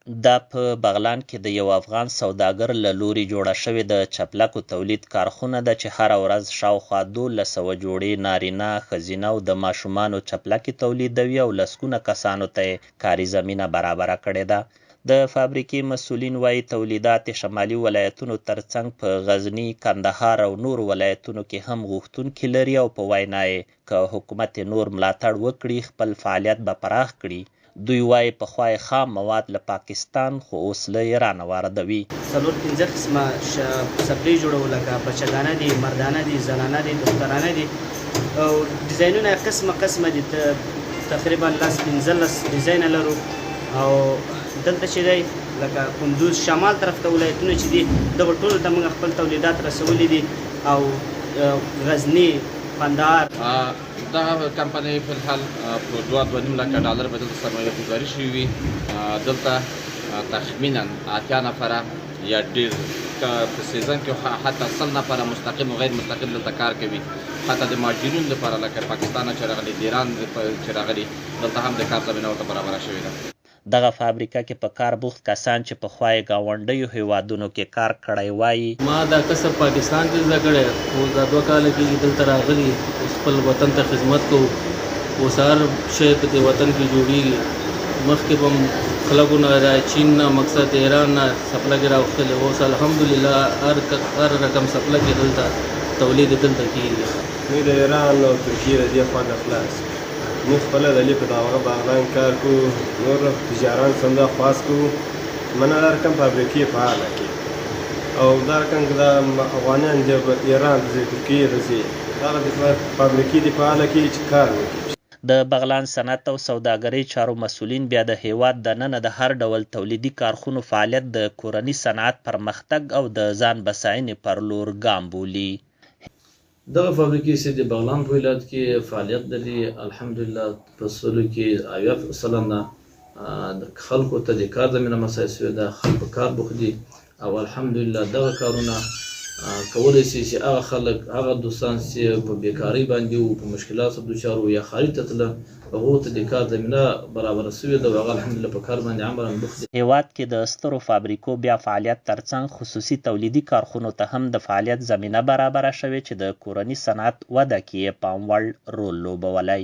دا په بغلان کې د یو افغان سوداګر له لوري جوړه شوې د چپلکو تولید کارخونه ده چې هره ورځ شاوخوا 1200 جوړې نارینه، ښځینه او د ماشومانو چپلکې تولیدوي او لسګونه کسانو ته یې کاري زمینه برابره کړې ده. د فابریکې مسؤلین وایي تولیدات شمالي ولایتونو ترڅنګ په غزني، کندهار او نورو ولایتونو کې هم غوښتونکي لري او په وینا یې که حکومت نور ملاتړ وکړي خپل فعالیت به پراخ کړي. دوی وایي پخوا یې خام مواد له پاکستان خو اوس له ایرانه واردوي. 4-5 قسمه سپلې جوړو لکه بچګانه دي، مردانه دي، زنانه دي، دخترانه دي او ډیزاینونه قسمه دي. تقریبا 15 ډیزاین لرو او دلته چې دی لکه کندوز شمال طرف ته ولایتونه چې دي دغه ټولو ته موږ خپل تولیدات رسولي دي او غزني، کندهار. دغه کمپنۍ په الحال په 2.5 لکه ډالر به دلته سرمایه ګذاري شوې وي. دلته تخمینا 80 نفره یا ډېر په سیزن کې حتی 100 نفره مستقیم او غیر مستقیم دلته کار کوي. حتی د مهاجرینو لپاره لکه پاکستان چې راغلي، د ایران چې راغلي، دلته هم د کار زمینه ورته برابره شوې ده. دغه فابریکه کې په کار بوخت کسان چې پخوا یې ګاونډیو هیوادونو کې کار کړی وایي ما دا کسب پاکستان کې زده کړی او دا 2 کاله کې دلته راغلي خپل وطن ته خدمت کوو. اوس هر شی په دې وطن کې جوړېږي. مخکې به هم خلکو نه د چین نه مقصد ایران نه سپلکې راوښتلې. اوس الحمدلله هر رقم سپلکې دلته تولید دلته کېږي. موږ د ایران او ترکیې د دې خوا نه خلاص موږ خپله د لیک د هغه بغلان کار کوو، نور تجاران څنګه خواص کوو. منه دا رقم فابریکې فعاله کړي او دا رقم د افغانان د ایران د ترکیې د هغه د فابریکې د فعاله کړي چې کار وکړي. د بغلان صنعت او سوداګرۍ چارو مسؤلین بیا د هیواد دننه د هر ډول تولیدي کارخونو فعالیت د کورني صنعت پرمختګ او د ځان بساینې پر لور ګام بولي. دغه فابریکې چې د بغلان په ولایت کې فعالیت لري، الحمدلله په سلو کې 80% د خلکو ته د کار زمینه مساعد شوې ده. خلک کار بوخت دي او الحمدلله دغه کارونه کولی شي چې هغه خلک، هغه دوستان چې په بیکارۍ باندې او په مشکلاتو دچار وو یا خارج ته تلل، هغو ته د کار زمینه برابره شوې ده او هغه الحمدلله په کار باندې عملاً بوخت دي. هیواد کې د سترو فابریکو بیا فعالیت ترڅنګ خصوصي تولیدي کارخونو ته هم د فعالیت زمینه برابره شوې چې د کورني صنعت وده کې یې پام وړ رول لوبولی.